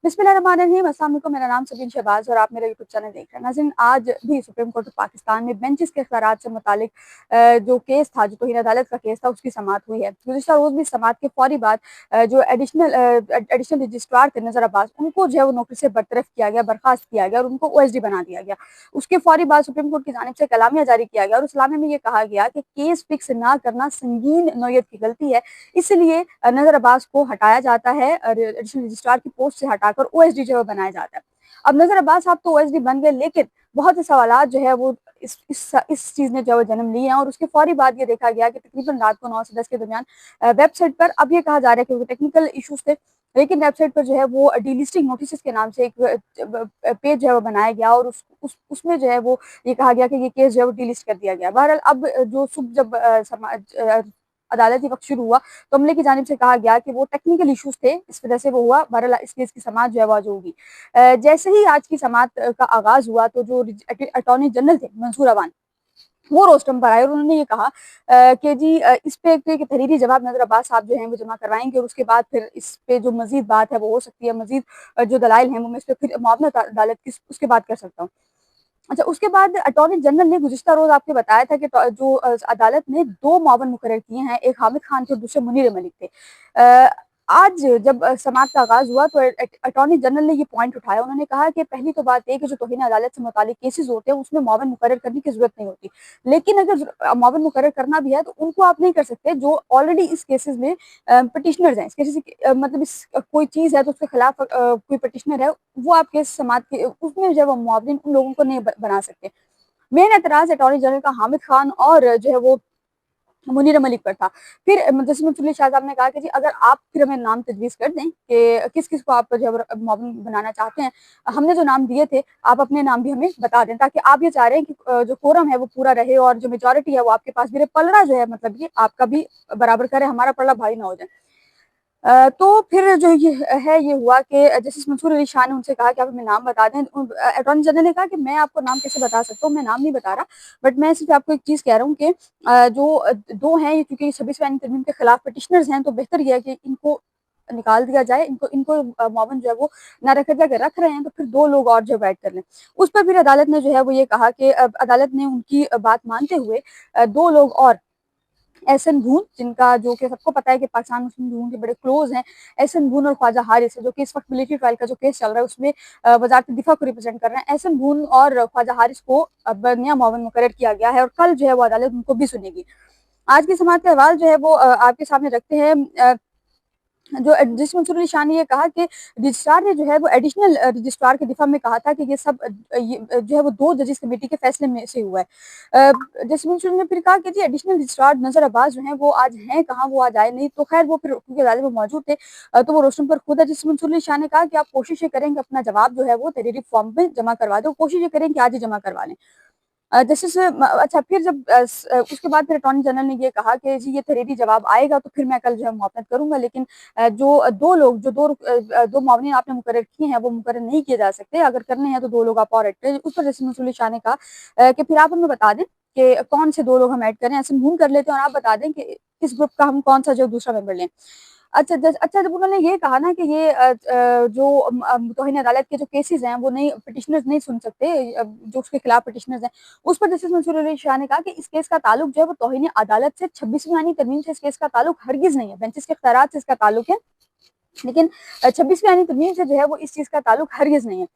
बिस्मिल्लाहिर्रहमानिर्रहीम। अस्सलाम वालेकुम। मेरा नाम सबीन शहबाज और आप मेरा यूट्यूब चैनल देख रहे हैं। नाज़रीन, आज भी सुप्रीम कोर्ट ऑफ पाकिस्तान में बेंचेस के अख्तियारात से मुतालिक जो केस था, जो तौहीन अदालत का केस था, उसकी समाअत हुई है। गुज़िश्ता रोज़ भी समाअत के फौरी बाद जो एडिशनल रजिस्ट्रार थे नज़र अब्बास, उनको जो है वो नौकरी से बरतरफ किया गया, बर्खास्त किया गया और उनको OSD बना दिया गया। उसके फौरी बाद सुप्रीम कोर्ट की जानिब से कलामिया जारी किया गया और उस कलामे में ये कहा गया कि केस फिक्स ना करना संगीन नौयत की गलती है, इसलिए नज़र अब्बास को हटाया जाता है और एडिशनल रजिस्ट्रार की पोस्ट से हटाकर OSD जो है बनाया जाता है। अब नज़र अब्बास साहब तो OSD बन गए, लेकिन बहुत से सवालात जो है वो इस चीज़ ने जो है जन्म लिए हैं और उसके फौरी बाद ये देखा गया कि तकरीबन रात को 9 से 10 के दरमियान वेबसाइट पर, अब ये कहा जा रहा है क्योंकि टेक्निकल इश्यूज थे, लेकिन वेबसाइट पर जो है वो डीलिस्टिंग नोटिस के नाम से एक पेज जो है वो बनाया गया और उसमें जो है वो ये कहा गया कि ये केस जो है वो डीलिस्ट कर दिया गया। बहरहाल अब जो सुबह जब अदालती वक्त शुरू हुआ तो अमले की जानिब से कहा गया कि वो टेक्निकल इश्यूज थे, इस वजह से वो हुआ। बहरहाल इस केस की समाअत जो है वो आज होगी। जैसे ही आज की समाअत का आगाज हुआ तो जो अटॉर्नी जनरल थे मंसूर अवान, वो रोस्टम पर आए और उन्होंने ये कहा कि जी इस पे एक तहरीरी जवाब नज़र अब्बास साहब जो हैं वो जमा करवाएंगे और उसके बाद फिर इस पे जो मजीद बात है वो हो सकती है, मजीद जो दलाइल हैं वो मैं इस पे फिर मुआवनत अदालत की उसके बाद कर सकता हूँ। अच्छा, उसके बाद अटॉर्नी जनरल ने गुज़िश्ता रोज़ आपको बताया था कि जो अदालत ने 2 मुआवन मुकर्रर किए हैं, एक हामिद खान थे और दूसरे मुनीर मलिक थे। आज जब समाअत का आगाज़ हुआ तो अटॉर्नी जनरल ने ये पॉइंट उठाया। उन्होंने कहा कि पहली तो बात ये कि जो तौहीन अदालत से मुतालिक केसेस होते हैं उसमें मुआवन मुकर्रर करने की ज़रूरत नहीं होती, लेकिन अगर मुआवन मुकर्रर करना भी है तो उनको आप नहीं कर सकते जो ऑलरेडी इस केसेस में पिटिशनर्स हैं। इस केसेस मतलब इस कोई चीज़ है तो उसके खिलाफ कोई पिटिशनर है, वो आप केस समाअत के उसमें जो है वो मुआवनिन उन लोगों को नहीं बना सकते। मेन एतराज़ अटॉर्नी जनरल का हामिद खान और जो है वो मुनीर मलिक पर था। फिर मुजस्सिम चुल्ली शाह साहब ने कहा कि जी अगर आप फिर हमें नाम तजवीज़ कर दें कि किस-किस को आप जो है मुआविन बनाना चाहते हैं, हमने जो नाम दिए थे आप अपने नाम भी हमें बता दें, ताकि आप ये चाह रहे हैं कि जो कोरम है वो पूरा रहे और जो मेजॉरिटी है वो आपके पास भी रहे, पलड़ा जो है मतलब ये आपका भी बराबर करे, हमारा पलड़ा भारी ना हो जाए। तो फिर जो ये है ये हुआ कि जस्टिस मंसूर अली शाह ने उनसे कहा कि आप हमें नाम बता दें। अटॉर्नी जनरल ने कहा कि मैं आपको नाम कैसे बता सकता हूँ, मैं नाम नहीं बता रहा, बट मैं सिर्फ आपको एक चीज़ कह रहा हूँ कि जो 2 हैं ये क्योंकि 26 तरमीम के खिलाफ पिटिशनर्स हैं, तो बेहतर ये है कि इनको निकाल दिया जाए, इनको इनको मुआवन जो है वो ना रखा जाए। अगर रख रहे हैं तो फिर 2 लोग और जो है ऐड कर लें। उस पर फिर अदालत ने जो है वो ये कहा कि अदालत ने उनकी बात मानते हुए 2 लोग और, एहसन भून, जिनका जो कि सबको पता है कि पाकिस्तान मुस्लिम लीग के बड़े क्लोज हैं, एहसन भून और ख्वाजा हारिस, जो कि इस वक्त मिलिट्री ट्रायल का जो केस चल रहा है उसमें वजारत दिफा को रिप्रेजेंट कर रहे हैं। एहसन भून और ख्वाजा हारिस को अब नया मुआवन मुकर्रर किया गया है और कल जो है वो अदालत उनको भी सुनेगी। आज की समाअत का अहवाल जो है वो आपके सामने रखते हैं। जो जस्टिस मंसूर अली शाह ने ये कहा कि रजिस्ट्रार ने जो है वो एडिशनल रजिस्ट्रार के दिफा में कहा था कि ये सब जो है वो 2 जजेस कमेटी के फैसले में से हुआ है। जस्टिस मंसूर ने फिर कहा कि जी एडिशनल रजिस्ट्रार नजर अब्बास जो हैं वो आज हैं कहाँ, वो आज आए नहीं, तो खैर वो फिर क्योंकि अदालत में मौजूद थे तो वो रोस्टम पर खुद है। जस्टिस मंसूर अली शाह ने कहा कि आप कोशिश ये करें कि अपना जवाब जो है वो तहरीरी फॉर्म में जमा करवा दो, कोशिश ये करें कि आज ही जमा करवा लें। जस्टिस अच्छा, फिर जब उसके बाद फिर अटॉर्नी जनरल ने ये कहा कि जी ये तहरीरी जवाब आएगा तो फिर मैं कल जो है मुआवनत करूंगा, लेकिन जो 2 लोग जो 2 मुआवनिन आपने मुकर्रर किए हैं वो मुकर्रर नहीं किए जा सकते, अगर करने हैं तो 2 लोग आप और ऐड करें। उस पर जस्टिस मंसूर अली शाह ने कहा कि फिर आप हमें बता दें कि कौन से 2 लोग हम ऐड करें, ऐसे मूव कर लेते हैं और आप बता दें कि इस ग्रुप का हम कौन सा जो दूसरा मेंबर लें। अच्छा, जब उन्होंने ये कहा ना कि ये जो तौहीन अदालत के जो केसेस हैं वो नहीं, पिटिशनर्स नहीं सुन सकते, जो उसके खिलाफ पिटिशनर्स हैं, उस पर जस्टिस मंसूर अली शाह ने कहा कि इस केस का ताल्लुक जो है वो तौहीन अदालत से 26वीं आईनी तरमीम से इस केस का ताल्लुक हरगिज नहीं है, बेंचेस के इख्तियारात से इसका ताल्लुक है, लेकिन 26वीं आईनी तरमीम से जो है वो इस चीज़ का ताल्लुक हरगिज नहीं है।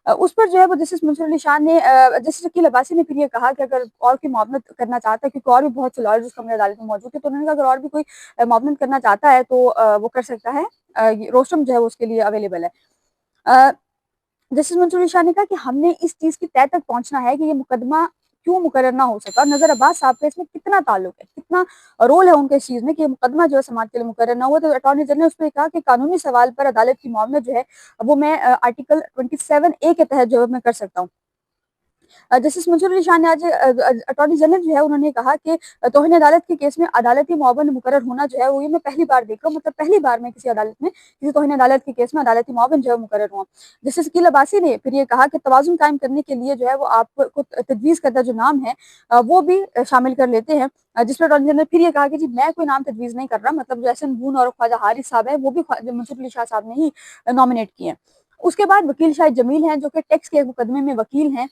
उस पर जो है वो जस्टिस मंसूर अली शाह ने जस्टिस अकील अब्बासी ने फिर ये कहा कि अगर और कोई मुआवनत करना चाहता है, क्योंकि और भी बहुत से लॉयर्स उस कमरे अदालत में मौजूद थे, तो उन्होंने कहा अगर और भी कोई मुआवनत करना चाहता है तो वो कर सकता है, रोस्टम जो है वो उसके लिए अवेलेबल है। अ, जस्टिस मंसूर अली शाह ने कहा कि हमने इस चीज़ की तह तक पहुंचना है कि ये मुकदमा क्यों मुकर्रर ना हो सका, नजर अब्बास साहब का इसमें कितना ताल्लुक है, कितना रोल है उनके इस चीज़ में कि ये मुकदमा जो है समाअत के लिए मुकर्रर ना हुआ। तो अटॉर्नी जनरल ने उस पर कहा कि कानूनी सवाल पर अदालत की मुआवनत जो है वो मैं आर्टिकल 27A के तहत जो है मैं कर सकता हूँ। जस्टिस मंसूर अली शाह ने आज अटॉर्नी जनरल जो है उन्होंने कहा कि तौहीन अदालत के केस में अदालती मुआवन मुकर्रर होना जो है वो ये मैं पहली बार देख रहा हूँ, मतलब पहली बार मैं किसी अदालत में किसी तौहीन अदालत के केस में अदालती मुआवन जो है मुकर्रर हुआ। जस्टिस अकील अब्बासी ने फिर ये कहा कि तवाज़ुन कायम करने के लिए जो है वो आपको तजवीज़ करदा जो नाम है वो भी शामिल कर लेते हैं। जिस पर अटॉर्नी जनरल ने फिर ये कहा कि जी मैं कोई नाम तजवीज़ नहीं कर रहा, मतलब जो एहसन बून और ख्वाजा हारिस साहब है वो भी मंसूर अली शाह साहब ने ही नॉमिनेट किए हैं। उसके बाद वकील शाहिद जमील हैं जो कि टैक्स के एक मुकदमे में वकील हैं,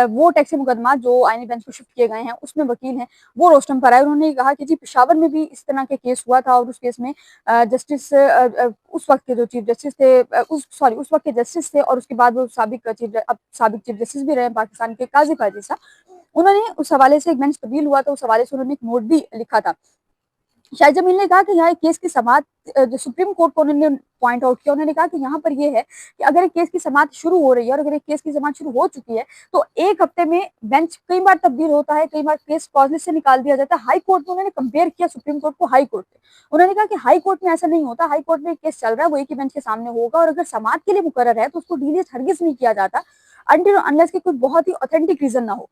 वो टैक्स के मुकदमात जो आईनी बेंच को शिफ्ट किए गए हैं उसमें वकील हैं, वो रोस्टम पर आए। उन्होंने कहा कि जी पेशावर में भी इस तरह के केस हुआ था और उस केस में जस्टिस उस वक्त के जो चीफ जस्टिस थे, उस वक्त के जस्टिस थे और उसके बाद वो साबिक चीफ जस्टिस भी रहे पाकिस्तान के, काजी काजी साहब, उन्होंने उस हवाले से एक बेंच तब्दील हुआ था, उस हवाले से उन्होंने एक नोट भी लिखा था। शाहिद जमील ने कहा कि यहाँ एक केस की समाअत जो सुप्रीम कोर्ट को उन्होंने पॉइंट आउट किया, उन्होंने कहा कि यहाँ पर ये है कि अगर एक केस की समाअत शुरू हो रही है और अगर एक केस की समाअत शुरू हो चुकी है तो एक हफ्ते में बेंच कई बार तब्दील होता है, कई बार केस कॉज से निकाल दिया जाता है। हाई कोर्ट में उन्होंने कंपेयर किया सुप्रीम कोर्ट को हाई कोर्ट से, उन्होंने कहा कि हाई कोर्ट में ऐसा नहीं होता, हाई कोर्ट में एक केस चल रहा है वो एक ही बेंच के सामने होगा और अगर समाअत के लिए मुकर्रर है तो उसको डिले हरगिज नहीं किया जाता अनटिल अनलेस कि कोई बहुत ही ऑथेंटिक रीजन ना हो।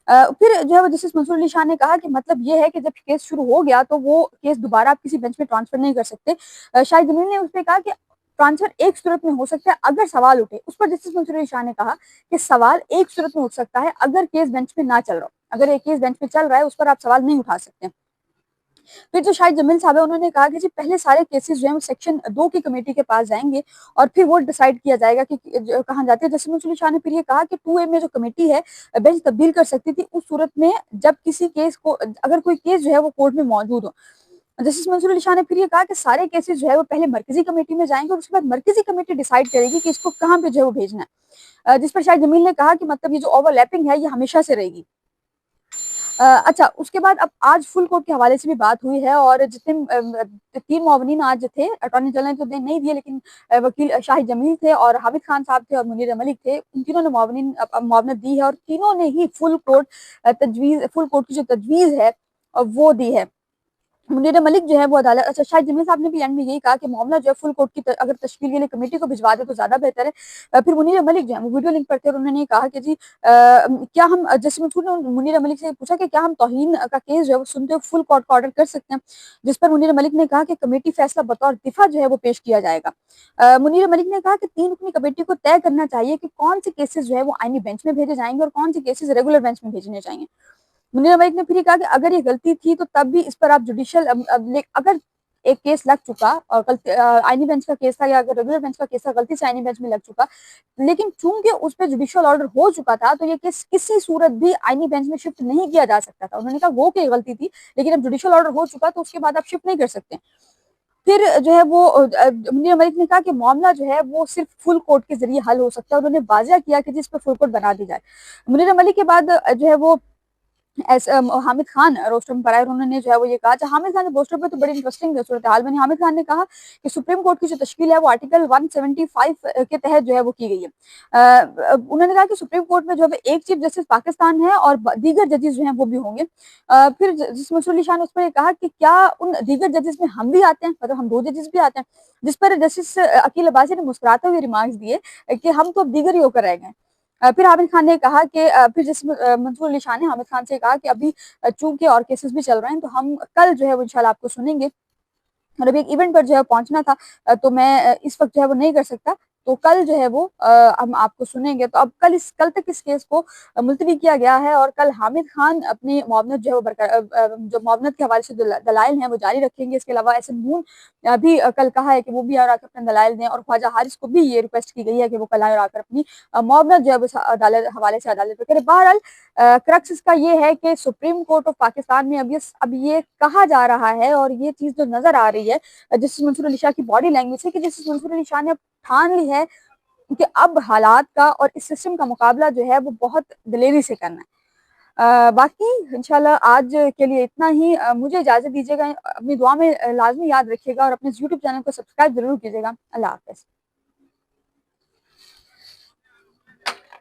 फिर जो है वो जस्टिस मंसूर अली शाह ने कहा कि मतलब ये है कि जब केस शुरू हो गया तो वो केस दोबारा आप किसी बेंच में ट्रांसफर नहीं कर सकते। शाहिद जमील ने उसने कहा कि ट्रांसफर एक सूरत में हो सकता है अगर सवाल उठे। उस पर जस्टिस मंसूर अली शाह ने कहा कि सवाल एक सूरत में उठ सकता है अगर केस बेंच में ना चल रहा हो, अगर एक केस बेंच में चल रहा है उस पर आप सवाल नहीं उठा सकते। फिर जो शाहिद जमील साहब है उन्होंने कहा कि जी पहले सारे केसेस जो है वो सेक्शन 2 की कमेटी के पास जाएंगे और फिर वो डिसाइड किया जाएगा कि कहाँ जाते हैं। जस्टिस मंसूर शाह ने फिर ये कहा कि 2A में जो कमेटी है बेंच तब्दील कर सकती थी उस सूरत में जब किसी केस को, अगर कोई केस जो है वो कोर्ट में मौजूद हो। जस्टिस मंसूर अली शाह ने फिर ये कहा कि सारे केसेस जो है वो पहले मरकजी कमेटी में जाएंगे और उसके बाद मरकजी कमेटी डिसाइड करेगी कि इसको कहाँ पे जो है वो भेजना है। जिस पर शाहिद जमील ने कहा कि मतलब ये जो ओवरलैपिंग है ये हमेशा से रहेगी। अच्छा, उसके बाद अब आज फुल कोर्ट के हवाले से भी बात हुई है और जितने 3 मुअव्विनीन आज थे, अटॉर्नी जनरल ने तो नहीं दिए लेकिन वकील शाहिद जमील थे और हामिद खान साहब थे और मुनीर मलिक थे, उन तीनों ने मुआवनत दी है और तीनों ने ही फुल कोर्ट की जो तजवीज़ है वो दी है। मुनीर मलिक जो है वो अदालत, अच्छा शाहिद जमील साहब ने भी एंड में यही कहा कि मामला जो है फुल कोर्ट की अगर तश्कील के लिए कमेटी को भिजवा दे तो ज्यादा बेहतर है। फिर मुनीर मलिक जो है वो वीडियो लिंक पर थे और उन्होंने कहा कि जी क्या हम, जैसे मुनीर मलिक से पूछा कि क्या हम तौहीन का केस जो है वो सुनते हुए फुल कोर्ट का ऑर्डर कर सकते हैं, जिस पर मुनीर मलिक ने कहा कि कमेटी फैसला बतौर दिफा जो है वो पेश किया जाएगा। मुनीर मलिक ने कहा कि 3 रुकनी कमेटी को तय करना चाहिए कि कौन से केसेस जो है वो आईनी बेंच में भेजे जाएंगे और कौन से केसेस रेगुलर बेंच में भेजने चाहिए। मुनीर मलिक ने फिर ये कहा कि अगर ये गलती थी तो तब भी इस पर आप जुडिशियल, अगर एक केस लग चुका और गलती आईनी बेंच का केस था या अगर रेगुलर बेंच का केस था, गलती से आईनी बेंच में लग चुका लेकिन चूंकि उस पर जुडिशियल ऑर्डर हो चुका था तो ये केस किसी सूरत भी आईनी बेंच में शिफ्ट नहीं किया जा सकता था। उन्होंने कहा वो की गलती थी लेकिन अब जुडिशियल ऑर्डर हो चुका तो उसके बाद आप शिफ्ट नहीं कर सकते। फिर जो है वो मुनीर मलिक ने कहा कि मामला जो है वो सिर्फ फुल कोर्ट के जरिए हल हो सकता है। उन्होंने वाजिया किया कि जिस पर फुल कोर्ट बना दी जाए। मुनीर मलिक के बाद जो है वो हामिद खान रोस्टर पर आए और उन्होंने जो है वो ये कहा। हामिद खान के पोस्टर पर तो बड़ी इंटरेस्टिंग सूरत हाल बनी। हामिद खान ने कहा कि सुप्रीम कोर्ट की जो तश्कील है वो आर्टिकल 175 के तहत जो है वो की गई है। उन्होंने कहा कि सुप्रीम कोर्ट में जो है एक चीफ जस्टिस पाकिस्तान है और दीगर जजेस जो हैं वो भी होंगे। फिर जस्टिस मंसूर अली शाह ने उस पर कहा कि क्या उन दीगर जजेस में हम भी आते हैं, मतलब हम 2 जजेस भी आते हैं, जिस पर जस्टिस अकील अब्बासी ने मुस्कुराते हुए रिमार्क्स दिए कि हम तो अब दीगर ही होकर रह गए। फिर हामिद खान ने कहा कि फिर जैसे मंसूर अली शाह ने हामिद खान से कहा कि अभी चूंकि और केसेस भी चल रहे हैं तो हम कल जो है वो इंशाल्लाह आपको सुनेंगे और अभी एक इवेंट पर जो है पहुंचना था तो मैं इस वक्त जो है वो नहीं कर सकता, तो कल जो है वो हम आपको सुनेंगे। तो अब कल तक इस केस को मुलतवी किया गया है और कल हामिद खान अपनी मुआवनत जो है वो जो मुआवनत के हवाले से दलाइल हैं वो जारी रखेंगे। इसके अलावा एहसन नून भी कल कहा है कि वो भी और आकर अपने दलाइल दें और ख्वाजा हारिस को भी ये रिक्वेस्ट की गई है कि वो कल आए और आकर अपनी मुआवनत जो है वो अदालत हवाले से अदालत में करे। बहरहाल क्रक्स इसका ये है कि सुप्रीम कोर्ट ऑफ पाकिस्तान में अब ये कहा जा रहा है और ये चीज जो नजर आ रही है जस्टिस मंसूर अली शाह की बॉडी लैंग्वेज है कि जस्टिस मंसूर अली शाह ने ठान ली है कि अब हालात का और इस सिस्टम का मुकाबला जो है वो बहुत दिलेरी से करना है। बाकी इंशाल्लाह आज के लिए इतना ही। मुझे इजाजत दीजिएगा, अपनी दुआ में लाजमी याद रखिएगा और अपने यूट्यूब चैनल को सब्सक्राइब जरूर कीजिएगा। अल्लाह हाफ़िज़।